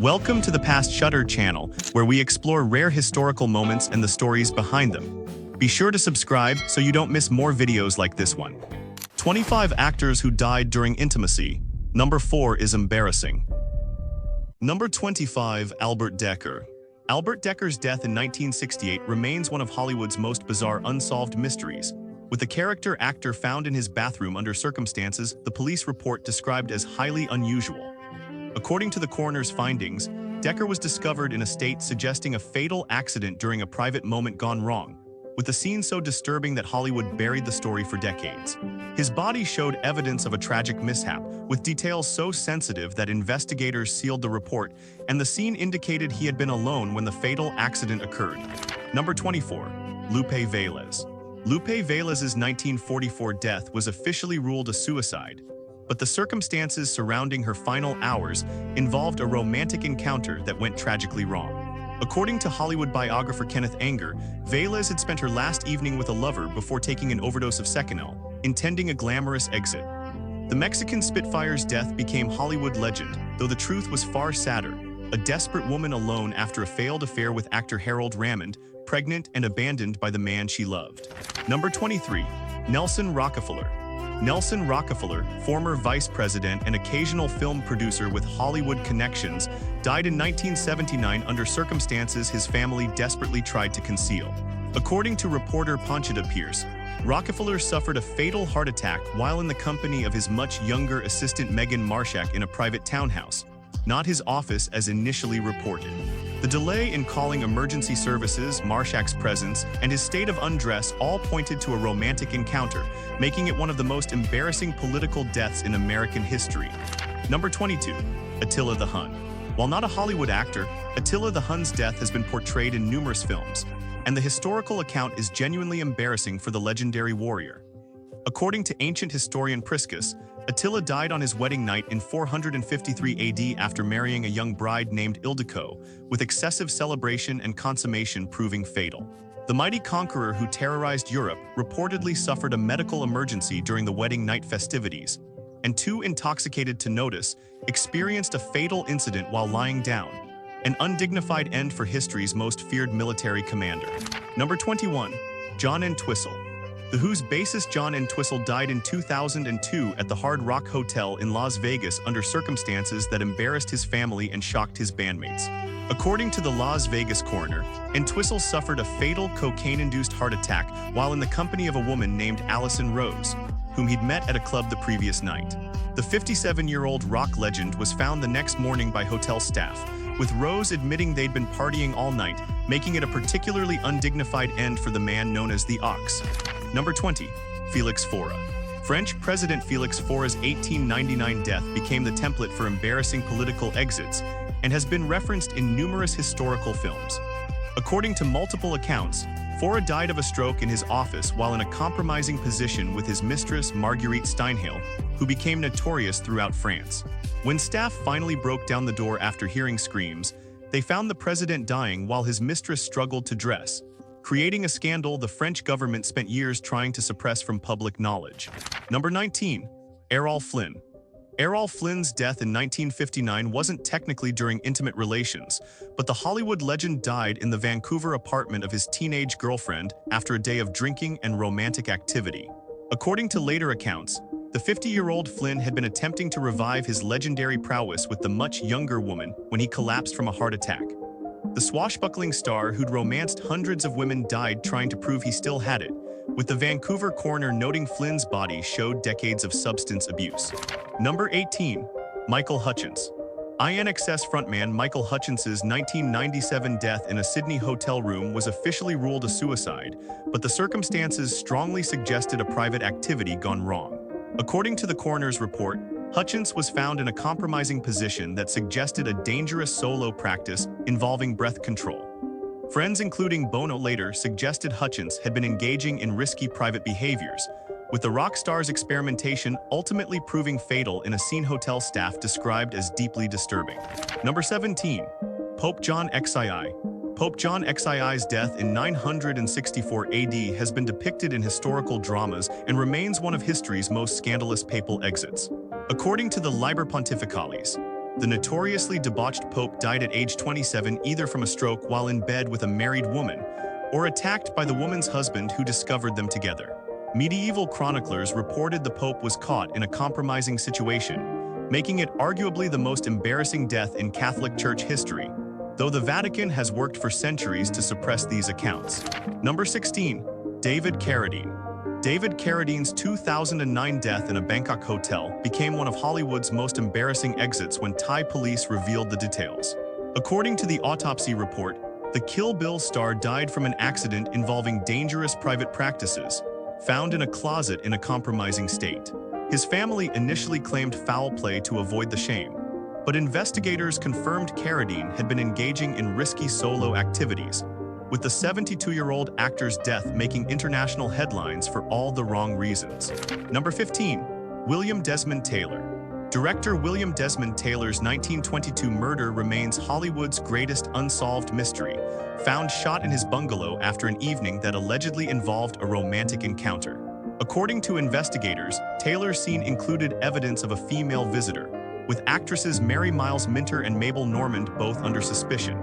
Welcome to the Past Shutter channel, where we explore rare historical moments and the stories behind them. Be sure to subscribe so you don't miss more videos like this one. 25 actors who died during intimacy. Number 4 is embarrassing. Number 25, Albert Dekker. Albert Dekker's death in 1968 remains one of Hollywood's most bizarre unsolved mysteries. With the character actor found in his bathroom under circumstances the police report described as highly unusual. According to the coroner's findings, Dekker was discovered in a state suggesting a fatal accident during a private moment gone wrong, with the scene so disturbing that Hollywood buried the story for decades. His body showed evidence of a tragic mishap, with details so sensitive that investigators sealed the report, and the scene indicated he had been alone when the fatal accident occurred. Number 24. Lupe Velez. Lupe Velez's 1944 death was officially ruled a suicide, but the circumstances surrounding her final hours involved a romantic encounter that went tragically wrong. According to Hollywood biographer Kenneth Anger, Velez had spent her last evening with a lover before taking an overdose of Seconal, intending a glamorous exit. The Mexican Spitfire's death became Hollywood legend, though the truth was far sadder. A desperate woman alone after a failed affair with actor Harold Ramis, pregnant and abandoned by the man she loved. Number 23. Nelson Rockefeller. Nelson Rockefeller, former vice president and occasional film producer with Hollywood connections, died in 1979 under circumstances his family desperately tried to conceal. According to reporter Ponchita Pierce, Rockefeller suffered a fatal heart attack while in the company of his much younger assistant Megan Marshak in a private townhouse, not his office as initially reported. The delay in calling emergency services, Marshak's presence, and his state of undress all pointed to a romantic encounter, making it one of the most embarrassing political deaths in American history. Number 22. Attila the Hun. While not a Hollywood actor, Attila the Hun's death has been portrayed in numerous films, and the historical account is genuinely embarrassing for the legendary warrior. According to ancient historian Priscus, Attila died on his wedding night in 453 AD after marrying a young bride named Ildiko, with excessive celebration and consummation proving fatal. The mighty conqueror who terrorized Europe reportedly suffered a medical emergency during the wedding night festivities, and too intoxicated to notice, experienced a fatal incident while lying down, an undignified end for history's most feared military commander. Number 21. John Entwistle. The Who's bassist John Entwistle died in 2002 at the Hard Rock Hotel in Las Vegas under circumstances that embarrassed his family and shocked his bandmates. According to the Las Vegas coroner, Entwistle suffered a fatal cocaine-induced heart attack while in the company of a woman named Allison Rose, whom he'd met at a club the previous night. The 57-year-old rock legend was found the next morning by hotel staff, with Rose admitting they'd been partying all night, making it a particularly undignified end for the man known as the Ox. Number 20. Félix Faure. French President Félix Faure's 1899 death became the template for embarrassing political exits and has been referenced in numerous historical films. According to multiple accounts, Faure died of a stroke in his office while in a compromising position with his mistress Marguerite Steinheil, who became notorious throughout France. When staff finally broke down the door after hearing screams, they found the president dying while his mistress struggled to dress, creating a scandal the French government spent years trying to suppress from public knowledge. Number 19. Errol Flynn. Errol Flynn's death in 1959 wasn't technically during intimate relations, but the Hollywood legend died in the Vancouver apartment of his teenage girlfriend after a day of drinking and romantic activity. According to later accounts, the 50-year-old Flynn had been attempting to revive his legendary prowess with the much younger woman when he collapsed from a heart attack. The swashbuckling star who'd romanced hundreds of women died trying to prove he still had it, with the Vancouver coroner noting Flynn's body showed decades of substance abuse. Number 18. Michael Hutchence. INXS frontman Michael Hutchence's 1997 death in a Sydney hotel room was officially ruled a suicide, but the circumstances strongly suggested a private activity gone wrong. According to the coroner's report, Hutchence was found in a compromising position that suggested a dangerous solo practice involving breath control. Friends including Bono later suggested Hutchence had been engaging in risky private behaviors, with the rock star's experimentation ultimately proving fatal in a scene hotel staff described as deeply disturbing. Number 17. Pope John XII. Pope John XII's death in 964 AD has been depicted in historical dramas and remains one of history's most scandalous papal exits. According to the Liber Pontificalis, The notoriously debauched Pope died at age 27 either from a stroke while in bed with a married woman, or attacked by the woman's husband who discovered them together. Medieval chroniclers reported the Pope was caught in a compromising situation, making it arguably the most embarrassing death in Catholic Church history, though the Vatican has worked for centuries to suppress these accounts. Number 16. David Carradine. David Carradine's 2009 death in a Bangkok hotel became one of Hollywood's most embarrassing exits when Thai police revealed the details. According to the autopsy report, the Kill Bill star died from an accident involving dangerous private practices, found in a closet in a compromising state. His family initially claimed foul play to avoid the shame, but investigators confirmed Carradine had been engaging in risky solo activities, with the 72-year-old actor's death making international headlines for all the wrong reasons. Number 15. William Desmond Taylor. Director William Desmond Taylor's 1922 murder remains Hollywood's greatest unsolved mystery, found shot in his bungalow after an evening that allegedly involved a romantic encounter. According to investigators, Taylor's scene included evidence of a female visitor, with actresses Mary Miles Minter and Mabel Normand both under suspicion.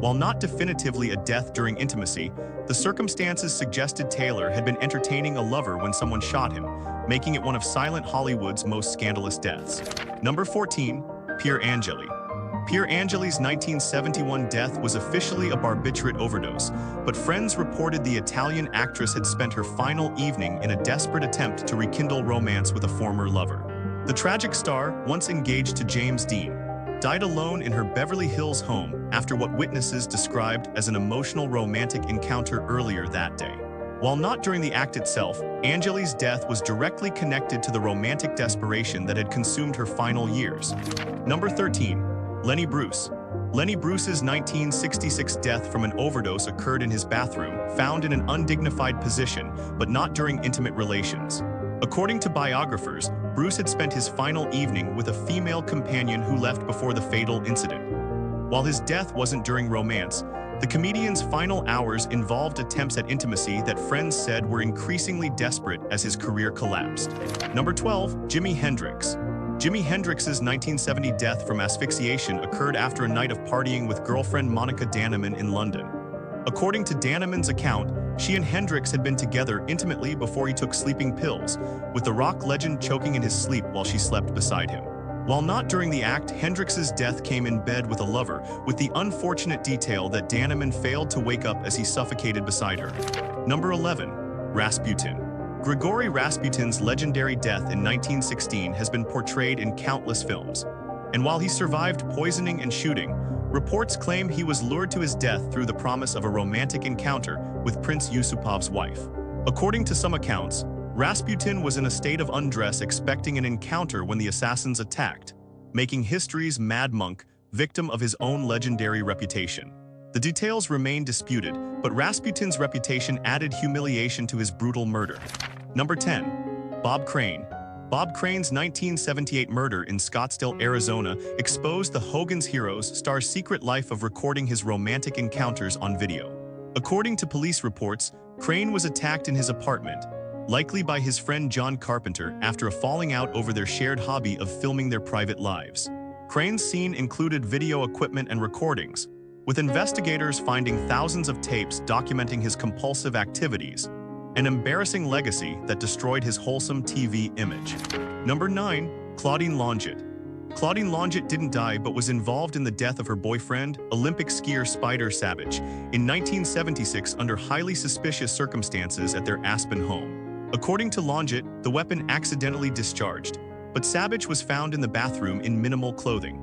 While not definitively a death during intimacy, the circumstances suggested Taylor had been entertaining a lover when someone shot him, making it one of silent Hollywood's most scandalous deaths. Number 14. Pier Angeli. Pier Angeli's 1971 death was officially a barbiturate overdose, but friends reported the Italian actress had spent her final evening in a desperate attempt to rekindle romance with a former lover. The tragic star, once engaged to James Dean, died alone in her Beverly Hills home after what witnesses described as an emotional romantic encounter earlier that day. While not during the act itself, Angeli's death was directly connected to the romantic desperation that had consumed her final years. Number 13. Lenny Bruce. Lenny Bruce's 1966 death from an overdose occurred in his bathroom, found in an undignified position, but not during intimate relations. According to biographers, Bruce had spent his final evening with a female companion who left before the fatal incident. While his death wasn't during romance, the comedian's final hours involved attempts at intimacy that friends said were increasingly desperate as his career collapsed. Number 12. Jimi Hendrix. Jimi Hendrix's 1970 death from asphyxiation occurred after a night of partying with girlfriend Monica Dannemann in London. According to Dannemann's account, she and Hendrix had been together intimately before he took sleeping pills, with the rock legend choking in his sleep while she slept beside him. While not during the act, Hendrix's death came in bed with a lover, with the unfortunate detail that Dannemann failed to wake up as he suffocated beside her. Number 11. Rasputin. Grigory Rasputin's legendary death in 1916 has been portrayed in countless films. And while he survived poisoning and shooting, reports claim he was lured to his death through the promise of a romantic encounter with Prince Yusupov's wife. According to some accounts, Rasputin was in a state of undress expecting an encounter when the assassins attacked, making history's mad monk victim of his own legendary reputation. The details remain disputed, but Rasputin's reputation added humiliation to his brutal murder. Number 10. Bob Crane. Bob Crane's 1978 murder in Scottsdale, Arizona exposed the Hogan's Heroes star's secret life of recording his romantic encounters on video. According to police reports, Crane was attacked in his apartment, likely by his friend John Carpenter after a falling out over their shared hobby of filming their private lives. Crane's scene included video equipment and recordings, with investigators finding thousands of tapes documenting his compulsive activities, an embarrassing legacy that destroyed his wholesome TV image. Number 9. Claudine Longet. Claudine Longet didn't die but was involved in the death of her boyfriend, Olympic skier Spider Savage, in 1976 under highly suspicious circumstances at their Aspen home. According to Longet, the weapon accidentally discharged, but Savage was found in the bathroom in minimal clothing.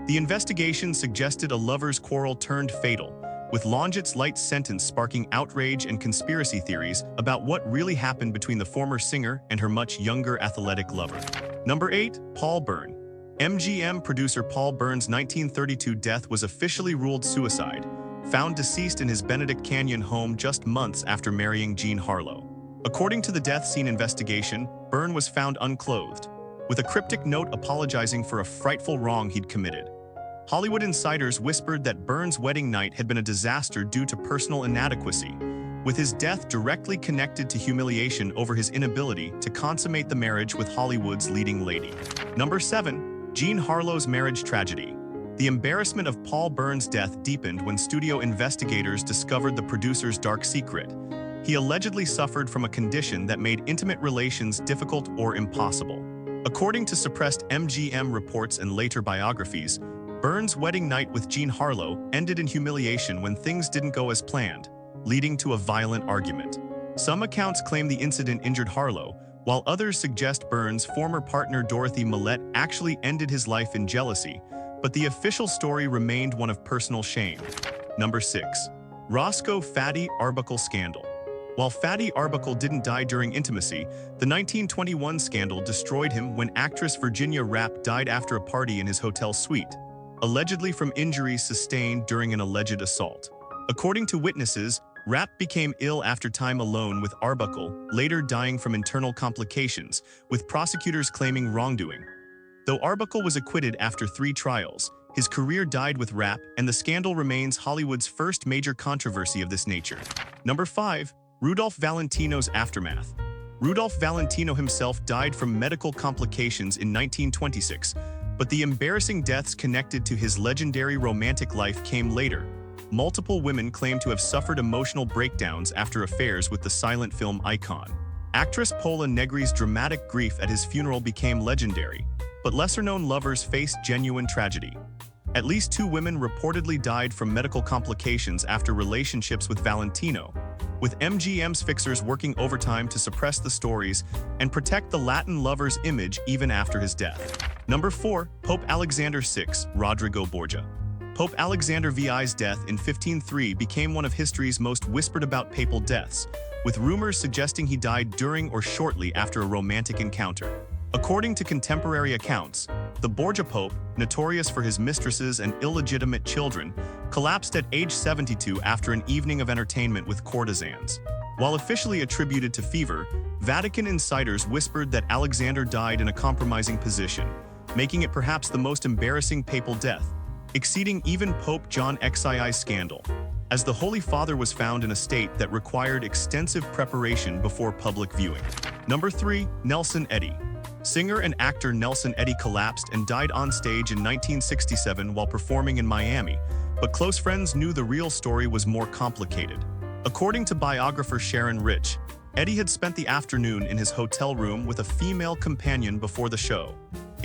The investigation suggested a lover's quarrel turned fatal, with Longet's light sentence sparking outrage and conspiracy theories about what really happened between the former singer and her much younger athletic lover. Number 8. Paul Byrne. MGM producer Paul Byrne's 1932 death was officially ruled suicide, found deceased in his Benedict Canyon home just months after marrying Jean Harlow. According to the death scene investigation, Byrne was found unclothed, with a cryptic note apologizing for a frightful wrong he'd committed. Hollywood insiders whispered that Byrne's wedding night had been a disaster due to personal inadequacy, with his death directly connected to humiliation over his inability to consummate the marriage with Hollywood's leading lady. Number 7. Jean Harlow's marriage tragedy. The embarrassment of Paul Byrne's death deepened when studio investigators discovered the producer's dark secret. He allegedly suffered from a condition that made intimate relations difficult or impossible. According to suppressed MGM reports and later biographies, Byrne's wedding night with Jean Harlow ended in humiliation when things didn't go as planned, leading to a violent argument. Some accounts claim the incident injured Harlow, while others suggest Byrne's former partner Dorothy Millette actually ended his life in jealousy, but the official story remained one of personal shame. Number 6. Roscoe Fatty Arbuckle Scandal. While Fatty Arbuckle didn't die during intimacy, the 1921 scandal destroyed him when actress Virginia Rappe died after a party in his hotel suite, allegedly from injuries sustained during an alleged assault. According to witnesses, Rappe became ill after time alone with Arbuckle, later dying from internal complications, with prosecutors claiming wrongdoing. Though Arbuckle was acquitted after 3 trials, his career died with Rappe, and the scandal remains Hollywood's first major controversy of this nature. Number 5. Rudolph Valentino's aftermath. Rudolph Valentino himself died from medical complications in 1926, but the embarrassing deaths connected to his legendary romantic life came later. Multiple women claim to have suffered emotional breakdowns after affairs with the silent film icon. Actress Pola Negri's dramatic grief at his funeral became legendary, but lesser-known lovers faced genuine tragedy. At least 2 women reportedly died from medical complications after relationships with Valentino, with MGM's fixers working overtime to suppress the stories and protect the Latin lover's image even after his death. Number 4. Pope Alexander VI, Rodrigo Borgia. Pope Alexander VI's death in 1503 became one of history's most whispered-about papal deaths, with rumors suggesting he died during or shortly after a romantic encounter. According to contemporary accounts, the Borgia Pope, notorious for his mistresses and illegitimate children, collapsed at age 72 after an evening of entertainment with courtesans. While officially attributed to fever, Vatican insiders whispered that Alexander died in a compromising position, making it perhaps the most embarrassing papal death, exceeding even Pope John XII's scandal, as the Holy Father was found in a state that required extensive preparation before public viewing. Number 3. Nelson Eddy. Singer and actor Nelson Eddy collapsed and died on stage in 1967 while performing in Miami, but close friends knew the real story was more complicated. According to biographer Sharon Rich, Eddy had spent the afternoon in his hotel room with a female companion before the show,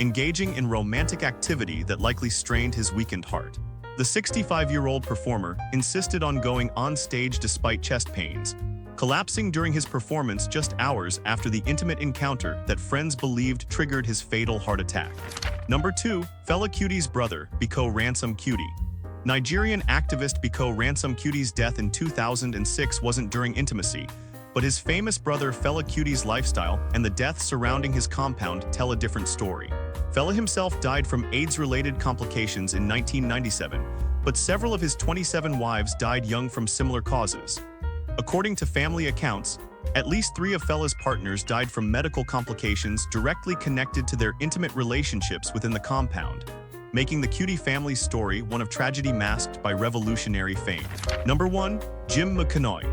engaging in romantic activity that likely strained his weakened heart. The 65-year-old performer insisted on going on stage despite chest pains, collapsing during his performance just hours after the intimate encounter that friends believed triggered his fatal heart attack. Number 2. Fela Kuti's brother, Biko Ransom Kuti. Nigerian activist Biko Ransom Kuti's death in 2006 wasn't during intimacy, but his famous brother Fela Kuti's lifestyle and the deaths surrounding his compound tell a different story. Fela himself died from AIDS-related complications in 1997, but several of his 27 wives died young from similar causes. According to family accounts, at least 3 of Fela's partners died from medical complications directly connected to their intimate relationships within the compound, making the Kuti family's story one of tragedy masked by revolutionary fame. Number 1. Jim McConoy.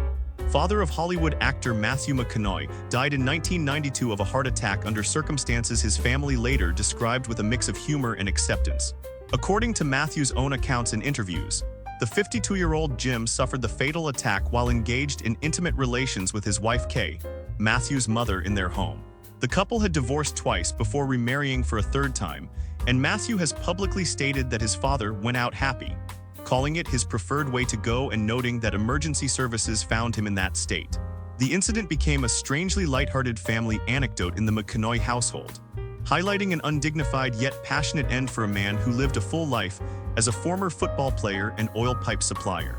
Father of Hollywood actor Matthew McConaughey died in 1992 of a heart attack under circumstances his family later described with a mix of humor and acceptance. According to Matthew's own accounts and interviews, the 52-year-old Jim suffered the fatal attack while engaged in intimate relations with his wife Kay, Matthew's mother, in their home. The couple had divorced twice before remarrying for a 3rd time, and Matthew has publicly stated that his father went out happy, calling it his preferred way to go and noting that emergency services found him in that state. The incident became a strangely lighthearted family anecdote in the McConoy household, highlighting an undignified yet passionate end for a man who lived a full life as a former football player and oil pipe supplier.